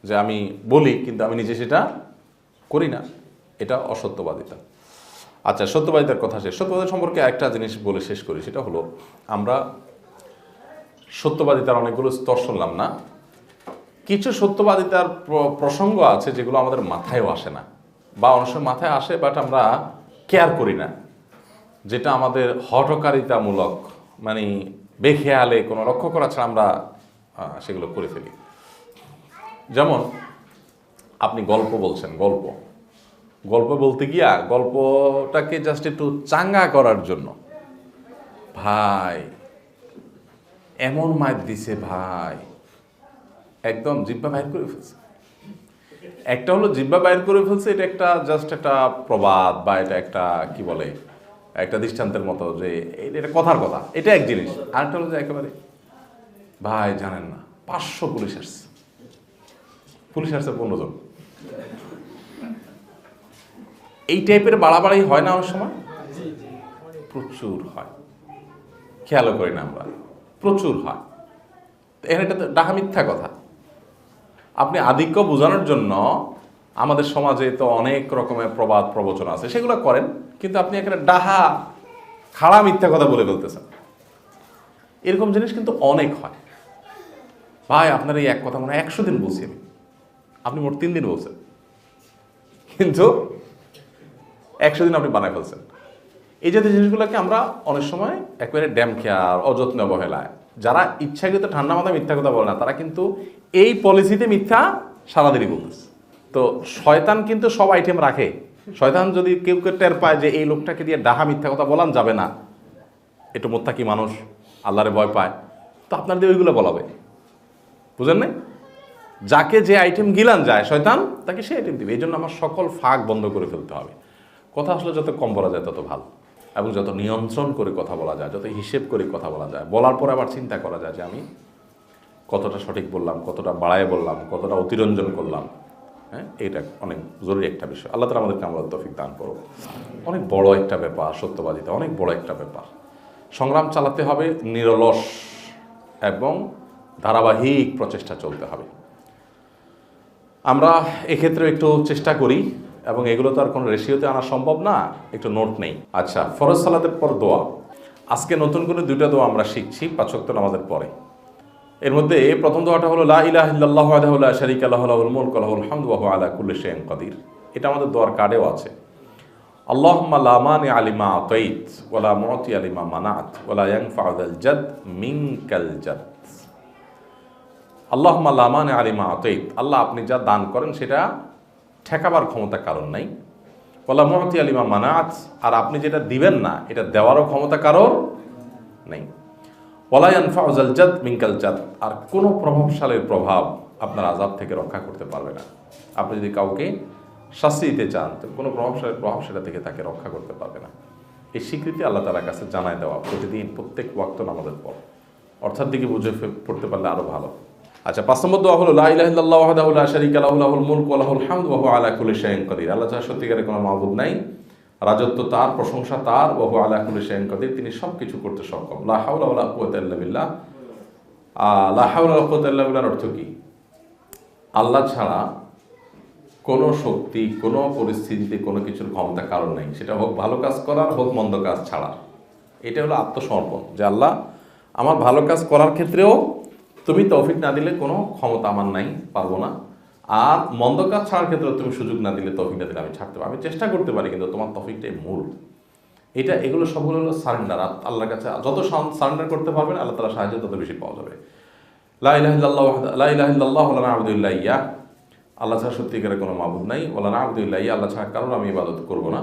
যে আমি বলি কিন্তু আমি নিজে সেটা করি না, এটা অসত্যবাদিতা। আচ্ছা, সত্যবাদিতার কথা শেষ। সত্যবাদিতা সম্পর্কে একটা জিনিস বলে শেষ করি, সেটা হলো আমরা সত্যবাদিতার অনেকগুলো স্তর শুনলাম না। কিছু সত্যবাদিতার প্রসঙ্গ আছে যেগুলো আমাদের মাথায়ও আসে না, বা অনেক সময় মাথায় আসে বাট আমরা কেয়ার করি না, যেটা আমাদের হঠকারিতামূলক, মানে বেখেয়ালে কোনো লক্ষ্য করা ছাড়া আমরা সেগুলো করে ফেলি। যেমন আপনি গল্প বলছেন, গল্প বলতে গিয়া গল্পটাকে জাস্ট একটু চাঙ্গা করার জন্য ভাই এমন মাইর দিছে, ভাই একদম জিব্বা বাইর করে ফেলছে। একটা হলো জিব্বা বাইর করে ফেলছে, এটা একটা জাস্ট একটা প্রবাদ, বা এটা একটা কি বলে একটা দৃষ্টান্তের মতো যে এটা কথার কথা, এটা এক জিনিস। আরেকটা হলো যে একেবারে ভাই জানেন না 500 পুলিশ আসছে 15 জন। এই টাইপের বাড়াবাড়ি হয় না অনেক সময়? প্রচুর হয়, খেয়ালও করি না আমরা, প্রচুর হয়। এখানে এটা তো ডাহা মিথ্যা কথা। আপনি আধিক্য বোঝানোর জন্য আমাদের সমাজে তো অনেক রকমের প্রবাদ প্রবচন আছে, সেগুলো করেন, কিন্তু আপনি এখানে ডাহা খাড়া মিথ্যা কথা বলে ফেলতেছেন। এরকম জিনিস কিন্তু অনেক হয়। ভাই আপনার এই এক কথা মনে হয় 100 দিন বলছি আমি, আপনি মোট 3 দিন বলছেন, কিন্তু 100 দিন আপনি বানায় ফেলছেন। এই জাতীয় জিনিসগুলোকে আমরা অনেক সময় একেবারে ড্যাম খেয়ার, অযত্ন অবহেলায়, যারা ইচ্ছাকৃত ঠান্ডা মাথায় মিথ্যা কথা বলে না, তারা কিন্তু এই পলিসিতে মিথ্যা সারাদিনই বলতেছে। তো শয়তান কিন্তু সব আইটেম রাখে। শয়তান যদি কেউ টের পায় যে এই লোকটাকে দিয়ে ডাহা মিথ্যা কথা বলান যাবে না, একটু মোত্তাকি মানুষ, আল্লাহরে ভয় পায়, তো আপনার দিয়ে ওইগুলো বলাবে। বুঝেন না? যাকে যে আইটেম গিলান যায় শয়তান, তাকে সে আইটেম দিবে। এই জন্য আমার সকল ফাঁক বন্ধ করে ফেলতে হবে। কথা আসলে যত কম বলা যায় তত ভালো, এবং যত নিয়ন্ত্রণ করে কথা বলা যায়, যত হিসেব করে কথা বলা যায়, বলার পর আবার চিন্তা করা যায় যে আমি কতটা সঠিক বললাম, কতটা বাড়ায় বললাম, কতটা অতিরঞ্জন করলাম। হ্যাঁ, এটা অনেক জরুরি একটা বিষয়। আল্লাহ তাআলা আমাদেরকে আমল তৌফিক দান করো। অনেক বড় একটা ব্যাপার সত্যবাদিতা, অনেক বড় একটা ব্যাপার। সংগ্রাম চালাতে হবে, নিরলস এবং ধারাবাহিক প্রচেষ্টা চলতে হবে। আমরা এক্ষেত্রে একটু চেষ্টা করি, এবং এগুলো তো আর কোনো রেশিওতে আনা সম্ভব না, একটু নোট নেই। আচ্ছা, ফরজ সালাতের পর দোয়া। আজকে নতুন করে 2টা দোয়া আমরা শিখছি 5 ওয়াক্ত নামাজের পরে। এর মধ্যে প্রথম দোয়াটা হলো লা ইলাহা ইল্লাল্লাহু ওয়াহদাহু লা শারীকা লাহু লাহুল মুলকু ওয়া লাহুল হামদু ওয়া হুয়া আলা কুল্লি শাইইন কাদির। এটা আমাদের দোয়ার কার্ডেও আছে। আল্লাহুম্মা লা মানি লিমা আতাইত ওয়া লা মুতি লিমা মানাত ওয়া লা ইয়ানফা'ু যাল জাদ মিনকাল জাদ। আল্লাহুম্মা লা মানি লিমা আতাইত, আল্লাহ আপনি যা দান করেন সেটা ঠেকাবার ক্ষমতা কারণ নাই। ওয়া লা মুতি লিমা মানাত, আর আপনি যেটা দিবেন না এটা দেওয়ারও ক্ষমতা কারণ নেই। ওয়ালা ইয়ানফা'ু যাল জাদ মিনকাল জাদ, আর কোনো প্রভাবশালীর প্রভাব আপনার আযাব থেকে রক্ষা করতে পারবে না। আপনি যদি কাউকে শাস্তি দিতে চান, তো কোনো প্রভাবশালীর প্রভাব সেটা থেকে তাকে রক্ষা করতে পারবে না। এই স্বীকৃতি আল্লাহ তাআলার কাছে জানায় দেওয়া প্রতিদিন প্রত্যেক ওয়াক্ত নামাজের পর। অর্থাৎ দিকে বুঝে পড়তে পারলে আরও ভালো। আচ্ছা, 5 নম্বর দোয়া হলো লা ইলাহা ইল্লাল্লাহু ওয়াহদাহু লা শারীকা লাহু লাহুল মুলকু ওয়া লাহুল হামদু ওয়া হুয়া আলা কুল্লি শাইইন কাদির। আল্লাহ ছাড়া সত্যিকারের কোনো মাবুদ নাই, রাজত্ব তার, প্রশংসা তার, ওয়া হুয়া আলা কুল্লি শাইইন কাদির, তিনি সব কিছু করতে সক্ষম। লা হাওলা ওয়া লা কুওয়াতা ইল্লা বিল্লাহ। লা হাওলা ওয়া লা কুওয়াতা ইল্লা বিল্লাহর অর্থ কি? আল্লাহ ছাড়া কোনো শক্তি, কোনো পরিস্থিতিতে কোনো কিছুর ক্ষমতা কারণ নেই, সেটা হোক ভালো কাজ করার, হোক মন্দ কাজ ছাড়ার। এটা হলো আত্মসমর্পণ, যে আল্লাহ আমার ভালো কাজ করার ক্ষেত্রেও তুমি তৌফিক না দিলে কোনো ক্ষমতা আমার নাই, পারবো না, আর মন্দ কাজ ছাড়ার ক্ষেত্রে তুমি সুযোগ না দিলে, তৌফিক না দিলে আমি ছাড়তে পারি। আমি চেষ্টা করতে পারি, কিন্তু তোমার তৌফিকটাই মূল। এগুলো সবগুলো হলো সারেন্ডার। আল্লাহর কাছে যত সারেন্ডার করতে পারবেন, আল্লাহ তাআলার সাহায্য তত বেশি পাওয়া যাবে। লা ইলাহা ইল্লাল্লাহু ওয়া লা না'বুদু ইল্লা ইয়্যাহ, আল্লাহ ছাড়া সত্যিকারের কোনো মাবুদ নাই। ওয়া লা না'বুদু ইল্লা ইয়্যাহ, আল্লাহ ছাড়া কারোর আমি ইবাদত করব না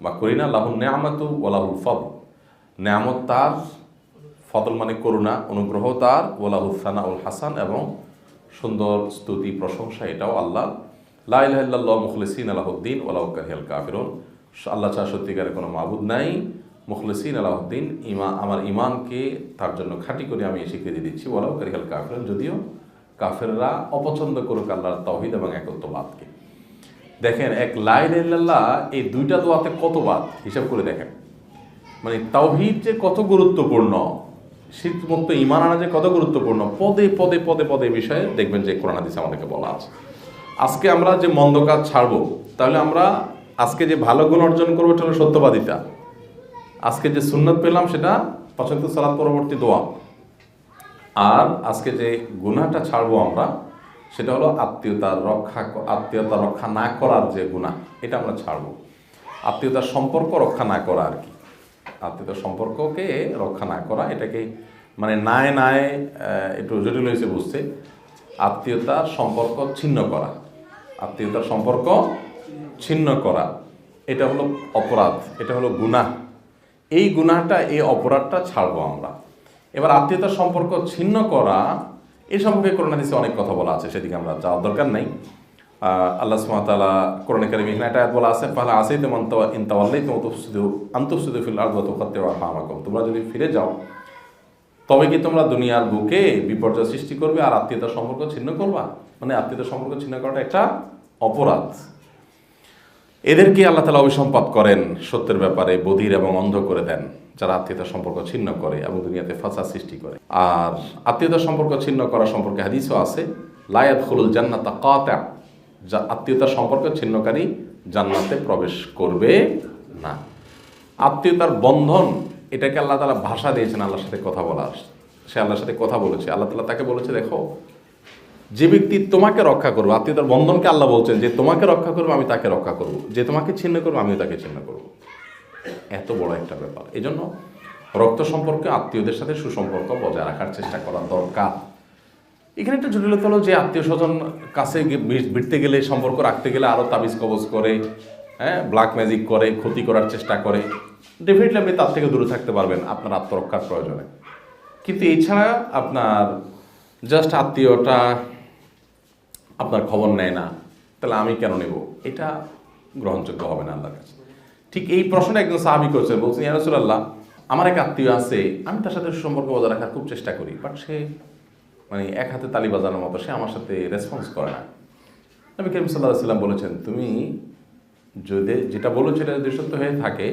বা করি না। লাহুন নি'মাতু ওয়া লাহুল ফদল, নিয়ামত তার, ফদল মানে করুণা, অনুগ্রহ তার, ওয়া লাহুস সানাউল হাসান, এবং সুন্দর স্তুতি প্রশংসা এটাও আল্লাহ। লা ইলাহা ইল্লাল্লাহু মুখলিসিনা লাহুদ্দিন ওয়া লাউ কারিহাল কাফিরুন, আল্লাহ ছাড়া সত্যিকারের কোনো মাবুদ নাই, মুখলিসিনা লাহুদ্দিন, আমার ইমানকে তার জন্য খাঁটি করে আমি স্বীকৃতি দিচ্ছি, ওয়া লাউ কারিহাল কাফিরুন, যদিও কাফেররা অপছন্দ করুক আল্লাহর তাওহীদ এবং একত্ববাদকে। দেখেন, এক লা ইলাহা ইল্লাল্লাহ এই 2টা দোয়াতে কতবার হিসাব করে দেখেন, মানে তাওহীদ যে কত গুরুত্বপূর্ণ, শীতমুক্ত ঈমান আনা যে কত গুরুত্বপূর্ণ, পদে পদে পদে পদে বিষয়ে দেখবেন যে কোরআন হাদিসে আমাদেরকে বলা আছে। আজকে আমরা যে মন্দ কাজ ছাড়বো, তাহলে আমরা আজকে যে ভালো গুণ অর্জন করবো এটা হলো সত্যবাদিতা। আজকে যে সুন্নত পেলাম সেটা 5 ওয়াক্ত সালাত পরবর্তী দোয়া। আর আজকে যে গুনাহটা ছাড়বো আমরা সেটা হলো আত্মীয়তা রক্ষা না করার যে গুনাহ, এটা আমরা ছাড়বো। আত্মীয়তার সম্পর্ক রক্ষা না করা আর কি, আত্মীয়তার সম্পর্ককে রক্ষা না করা, এটাকে মানে নাই একটু জটিল হয়েছে বুঝতে। আত্মীয়তার সম্পর্ক ছিন্ন করা, আত্মীয়তার সম্পর্ক ছিন্ন করা, এটা হলো অপরাধ, এটা হলো গুনাহ। এই গুনাহটা, এই অপরাধটা ছাড়বো আমরা। এবার আত্মীয়তার সম্পর্ক ছিন্ন করা, এই সম্পর্কে কোরআন হাদিসে অনেক কথা বলা আছে, সেদিকে আমরা যাওয়ার দরকার নেই। আল্লাহ সুবহানাহু ওয়া তাআলা কোরআনে কারীমে এখানে একটা আয়াত বলা আছে, ফালা আসাইতুম ইন তাওয়াল্লাইতুম আন তুফসিদু ফিল আরদি ওয়া তুকাত্তিউ আরহামাকুম। তোমরা যদি ফিরে যাও তবে কি তোমরা দুনিয়ার বুকে বিপর্যয় সৃষ্টি করবে আর আত্মীয়তার সম্পর্ক ছিন্ন করবা? মানে আত্মীয়তার সম্পর্ক ছিন্ন করাটা একটা অপরাধ। এদেরকে আল্লাহ তাআলা অভিসম্পাত করেন সত্যের ব্যাপারে, বধির এবং অন্ধ করে দেন যারা আত্মীয়তার সম্পর্ক ছিন্ন করে এবং দুনিয়াতে ফাসাদ সৃষ্টি করে। আর আত্মীয়তার সম্পর্ক ছিন্ন করা সম্পর্কে হাদিসও আছে, লা ইয়াদখুলুল জান্নাতা কাতি', যা আত্মীয়তার সম্পর্ক ছিন্নকারী জান্নাতে প্রবেশ করবে না। আত্মীয়তার বন্ধন, এটাকে আল্লাহ তাআলা ভাষা দিয়েছেন আল্লাহর সাথে কথা বলার। সে আল্লাহর সাথে কথা বলেছে, আল্লাহ তাআলা তাকে বলেছে, দেখো যে ব্যক্তি তোমাকে রক্ষা করবে, আত্মীয়তার বন্ধনকে আল্লাহ বলছেন যে তোমাকে রক্ষা করবে আমি তাকে রক্ষা করব, যে তোমাকে ছিন্ন করবে আমিও তাকে ছিন্ন করব। এত বড় একটা ব্যাপার। এই জন্য রক্ত সম্পর্কে আত্মীয়দের সাথে সুসম্পর্ক বজায় রাখার চেষ্টা করা দরকার। এখানে একটা জটিলতা হলো যে আত্মীয় স্বজন কাছে ভিড়তে গেলে, সম্পর্ক রাখতে গেলে আরও তাবিজ কবজ করে, ব্ল্যাক ম্যাজিক করে, ক্ষতি করার চেষ্টা করে। ডেফিনেটলি আপনি তার থেকে দূরে থাকতে পারবেন আপনার আত্মরক্ষার প্রয়োজনে। কিন্তু এছাড়া আপনার জাস্ট আত্মীয়টা আপনার খবর নেয় না, তাহলে আমি কেন নেব, এটা গ্রহণযোগ্য হবে না আল্লাহর কাছে। ঠিক এই প্রশ্নটা একজন সাহাবী করছেন, বলছেন ইয়া রাসূলুল্লাহ, আমার এক আত্মীয় আছে, আমি তার সাথে সম্পর্ক বজায় রাখার খুব চেষ্টা করি, বাট সে মানে এক হাতে তালি বাজানোর মতো, সে আমার সাথে রেসপন্স করে না। নবী করিম সাল্লাল্লাহু আলাইহি ওয়াসাল্লাম বলেছেন, তুমি যদি যেটা বলেছো এটা যদি সত্য হয়ে থাকে,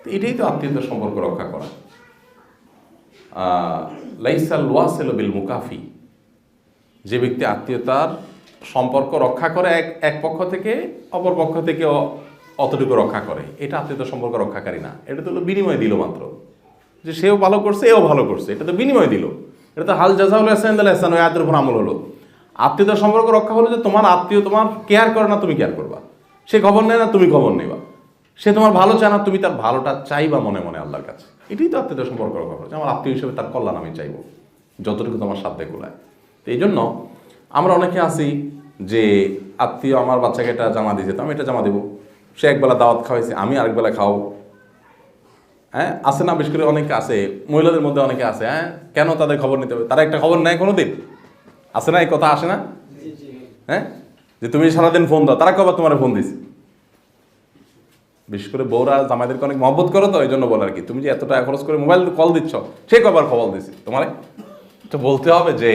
তো এটাই তো আত্মীয়তার সম্পর্ক রক্ষা করা। লাইসাল ওয়াসিলু বিল মুকাফি, যে ব্যক্তি আত্মীয়তার সম্পর্ক রক্ষা করে এক পক্ষ থেকে, অপর পক্ষ থেকে অতটুকু রক্ষা করে, এটা আত্মীয়তার সম্পর্ক রক্ষাকারী না। এটা তো বিনিময় দিল মাত্র, যে সেও ভালো করছে এও ভালো করছে, এটা তো বিনিময় দিল। এটা তো হাল জাযাউল ইহসান ইল্লা ইহসান, ওই আয়াতের উপর আমল হলো। আত্মীয়তার সম্পর্ক রক্ষা হলো যে তোমার আত্মীয় তোমার কেয়ার করে না, তুমি কেয়ার করবা। সে খবর নেয় না, তুমি খবর নেবা। সে তোমার ভালো চায় না, তুমি তার ভালোটা চাইবা মনে মনে আল্লাহর কাছে। এটাই তো আত্মীয়তার সম্পর্ক রক্ষা করা, আমার আত্মীয় হিসেবে তার কল্যাণ আমি চাইবো যতটুকু তোমার সাধ্যে কুলায়। তো এই জন্য আমরা অনেকে আছি যে আত্মীয় আমার বাচ্চাকে এটা জামা দিয়েছে, তো আমি এটা জামা দেবো। সে একবেলা দাওয়াত খাওয়াইছে, আমি আরেকবেলা খাওয়াবো। আছে না, বিশেষ করে অনেকে আছে, মহিলাদের মধ্যে অনেকে আছে, কেন তাদের খবর নিতে হবে? তারা একটা খবর নেয় কোনো দিন? আসে না, এই কথা আসে না? যে তুমি সারাদিন ফোন দাও, তারা কবার তোমার ফোন দিছে? বিশেষ করে বউরা জামাইদেরকে অনেক মহব্বত করো, তো এই জন্য বলে আর কি, তুমি যে এত টাকা খরচ করে মোবাইল কল দিচ্ছ, সে কবার খবর দিছে তোমারে? তো বলতে হবে যে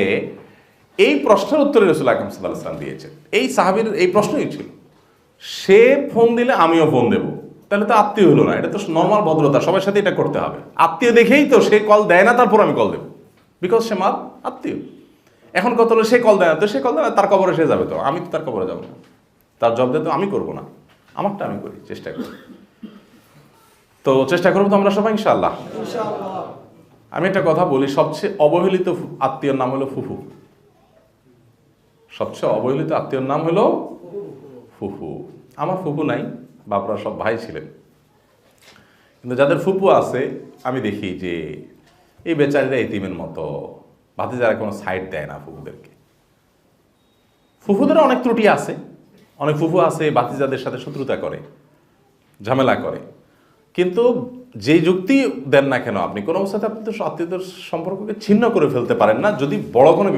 এই প্রশ্নের উত্তরে রাসূল আকরাম সাল্লাল্লাহু আলাইহি ওয়াসাল্লাম দিয়েছেন। এই সাহাবীর এই প্রশ্নই ছিল, সে ফোন দিলে আমিও ফোন দেবো, তাহলে তো আত্মীয় হলো না। এটা তো নর্মাল ভদ্রতা, সবার সাথে এটা করতে হবে। আত্মীয় দেখেই তো সে কল দেয় না, তারপর আমি কল দেবো, বিকজ সে আমার আত্মীয়। এখন কত হলো, সে কল দেয় না, তো সে কল দেয় না, তার কবরে সে যাবে, তো আমি তো তার কবরে যাবো না, তার জব দিয়ে তো আমি করবো না, আমারটা আমি করি, চেষ্টা করি। তো চেষ্টা করবো তো আমরা সবাই ইনশাআল্লাহ। আমি একটা কথা বলি, সবচেয়ে অবহেলিত আত্মীয়র নাম হলো ফুফু। সবচেয়ে অবহেলিত আত্মীয়র নাম হলো ফুফু। আমার ফুফু নাই, বাপরা সব ভাই ছিলেন, কিন্তু যাদের ফুফু আছে আমি দেখি যে এই বেচারিরা এতিমের মতো, ভাতিজারা কোনো সাইড দেয় না ফুফুদেরকে। ফুফুদের অনেক ত্রুটি আছে, অনেক ফুফু আছে ভাতিজাদের সাথে শত্রুতা করে, ঝামেলা করে, কিন্তু যে যুক্তি দেন না কেন আপনি, কোনো অবস্থাতে আপনি তো আত্মীয়দের সম্পর্ককে ছিন্ন করে ফেলতে পারেন না, যদি বড় কোনো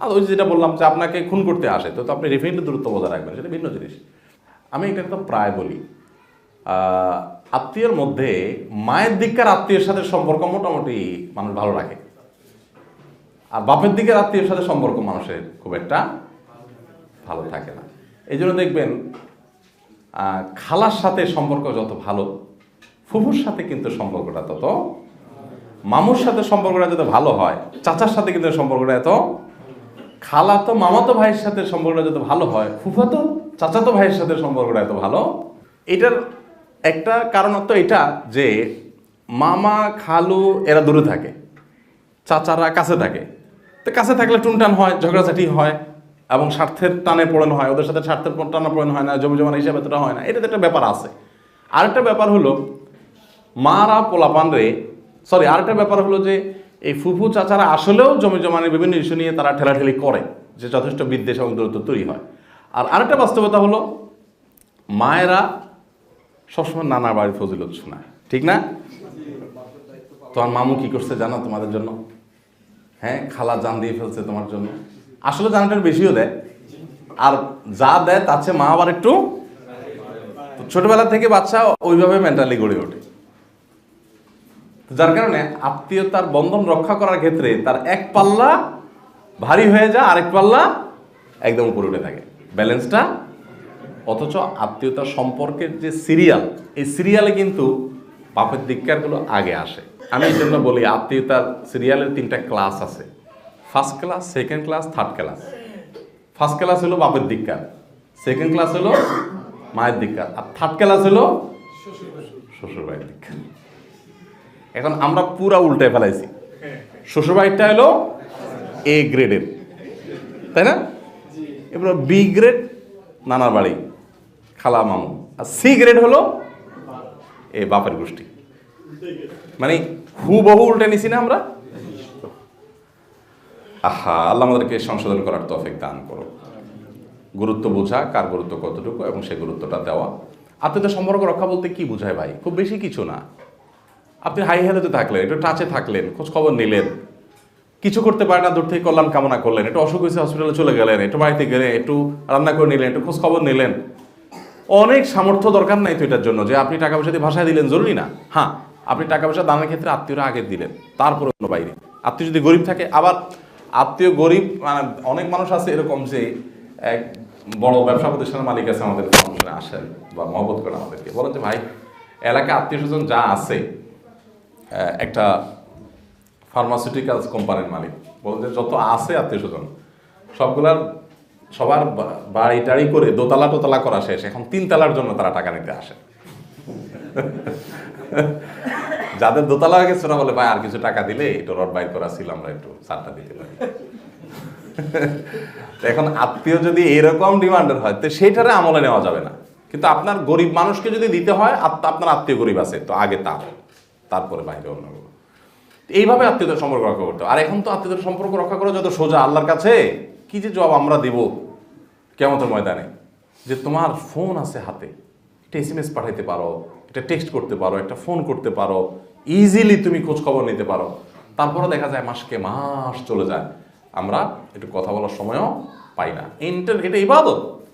আর ওই যেটা বললাম যে আপনাকে খুন করতে আসে, তো আপনি ডেফিনেটলি দূরত্ব বজায় রাখবেন, সেটা ভিন্ন জিনিস। আমি এটা তো প্রায় বলি, আত্মীয়ের মধ্যে মায়ের দিককার আত্মীয়ের সাথে সম্পর্ক মোটামুটি মানুষ ভালো রাখে, আর বাপের দিকের আত্মীয়ের সাথে সম্পর্ক মানুষের খুব একটা ভালো থাকে না। এই জন্য দেখবেন খালার সাথে সম্পর্ক যত ভালো, ফুফুর সাথে কিন্তু সম্পর্কটা তত, মামুর সাথে সম্পর্কটা যত ভালো হয়, চাচার সাথে কিন্তু সম্পর্কটা এত, খালা তো মামাতো ভাইয়ের সাথে সম্পর্কটা যত ভালো হয়, ফুফাতো চাচাতো ভাইয়ের সাথে সম্পর্কটা এত ভালো। এটার একটা কারণ তো এটা যে মামা খালু এরা দূরে থাকে, চাচারা কাছে থাকে। তো কাছে থাকলে টুনটান হয়, ঝগড়াঝাটি হয় এবং স্বার্থের টানে পড়ানো হয়, ওদের সাথে স্বার্থের টানা পড়ানো হয় না, জমি জমার হিসাবে এতটা হয় না। এটাতে একটা ব্যাপার আছে। আরেকটা ব্যাপার হলো মারা পোলাপান রে, আরেকটা ব্যাপার হলো যে এই ফুফু চাচারা আসলেও জমি জমানের বিভিন্ন ইস্যু নিয়ে তারা ঠেলাঠেলি করে, যে যথেষ্ট বিদ্বেষ এবং দূরত্ব তৈরি হয়। আর আরেকটা বাস্তবতা হলো মায়েরা সবসময় নানা বাড়ির ফজিলত শোনায়, ঠিক না? তোমার মামু কি করছে জানো তোমাদের জন্য? হ্যাঁ, খালা জান দিয়ে ফেলছে তোমার জন্য। আসলে জানটার বেশিও দেয়, আর যা দেয় তার চেয়ে মা আবার একটু। ছোটবেলা থেকে বাচ্চা ওইভাবে মেন্টালি গড়ে ওঠে, যার কারণে আত্মীয়তার বন্ধন রক্ষা করার ক্ষেত্রে তার এক পাল্লা ভারী হয়ে যায়, আরেক পাল্লা একদম উপরে উঠে থাকে, ব্যালেন্সটা। অথচ আত্মীয়তার সম্পর্কের যে সিরিয়াল, এই সিরিয়ালে কিন্তু বাপের ধিক্কারগুলো আগে আসে। আমি এই জন্য বলি আত্মীয়তার সিরিয়ালের 3টা ক্লাস আছে: first class, second class, third class. First class হলো বাপের ধিক্কার, সেকেন্ড ক্লাস হলো মায়ের ধিক্কার, আর থার্ড ক্লাস হলো শ্বশুরবাড়ির ধিক্কার। এখন আমরা পুরা উল্টে ফেলাইছি। শ্বশুরবাড়িটা হলো এ গ্রেডের, তাই না? এবার বি গ্রেড নানার বাড়ি, খালা মামু, আর সি গ্রেড হলো এ বাপের গোষ্ঠী। মানে হুবহু উল্টে নিছি না আমরা? আহা, আল্লাহ আমাদেরকে সংশোধন করার তৌফিক দান করো। গুরুত্ব বোঝা, কার গুরুত্ব কতটুকু, এবং সেই গুরুত্বটা দেওয়া। আত্মীয়তার সম্পর্ক রক্ষা বলতে কি বোঝায় ভাই? খুব বেশি কিছু না। আপনি হাই হেলথে থাকলেন, একটু টাচে থাকলেন, খোঁজ খবর নিলেন, কিছু করতে পারে না দূর থেকে কল্যাণ কামনা করলেন, একটু অসুখ হয়েছে হসপিটালে চলে গেলেন, একটু বাড়িতে গেলেন, একটু রান্না করে নিলেন, একটু খোঁজ খবর নিলেন। অনেক সামর্থ্য দরকার নাই তো এটার জন্য যে আপনি টাকা পয়সা দিয়ে ভাষায় দিলেন, জরুরি না। হ্যাঁ, আপনি টাকা পয়সা দানের ক্ষেত্রে আত্মীয়রা আগে দিলেন, তারপরে অন্য বাইরে। আত্মীয় যদি গরিব থাকে, আবার আত্মীয় গরিব, মানে অনেক মানুষ আছে এরকম যে এক বড় ব্যবসা প্রতিষ্ঠানের মালিক আছে, আমাদের অনুষ্ঠানে আসেন বা মহব্বত করেন আমাদেরকে, বলেন যে ভাই এলাকায় আত্মীয় স্বজন যা আছে, একটা ফার্মাসিউটিক্যালস কোম্পানির মালিক, বলেন যে যত আছে আত্মীয় স্বজন সবার বাড়ি টাড়ি করে দোতলা টোতলা করা শেষ, এখন 3 তলার জন্য তারা টাকা নিতে আসে। যাদের দোতলা হয়ে গেছে ওরা বলে ভাই আর কিছু টাকা দিলে একটু রড বাইর করা ছিল, আমরা একটু সারটা দিতে পারি। এখন আত্মীয় যদি এরকম ডিমান্ডের হয় তো সেইটারে আমলে নেওয়া যাবে না। কিন্তু আপনার গরিব মানুষকে যদি দিতে হয়, আপনার আত্মীয় গরিব আছে তো আগে তারপরে বাইরে অন্যগুলো। এইভাবে আত্মীয়তার সম্পর্ক রক্ষা করতে। আর এখন তো আত্মীয়তার সম্পর্ক রক্ষা করা যত সোজা, আল্লাহর কাছে কি যে জবাব আমরা দেব কিয়ামতের ময়দানে, যে তোমার ফোন আছে হাতে, একটা SMS পাঠাইতে পারো, একটা টেক্সট করতে পারো, একটা ফোন করতে পারো, ইজিলি তুমি খোঁজ খবর নিতে পারো। তারপরে দেখা যায় মাসকে মাস চলে যায়, আমরা একটু কথা বলার সময়ও পাই না। এটা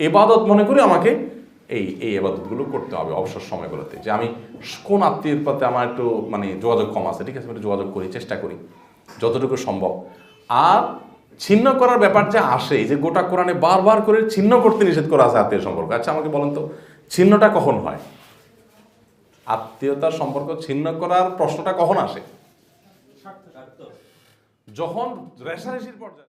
ইবাদত মনে করি আমাকে এই ইবাদতগুলো করতে হবে অবসর সময়গুলোতে, যে আমি কোন আত্মীয়ের প্রতি আমার একটু মানে যোগাযোগ কম আছে, ঠিক আছে, একটু যোগাযোগ করি, চেষ্টা করি যতটুকু সম্ভব। আর ছিন্ন করার ব্যাপার যে আসে, যে গোটা কোরআনে বারবার করে ছিন্ন করতে নিষেধ করা আছে আত্মীয় সম্পর্ক। আচ্ছা আমাকে বলেন তো, ছিন্নটা কখন হয়? আত্মীয়তার সম্পর্ক ছিন্ন করার প্রশ্নটা কখন আসে? যখন রেষারেষির পর্যায়ে।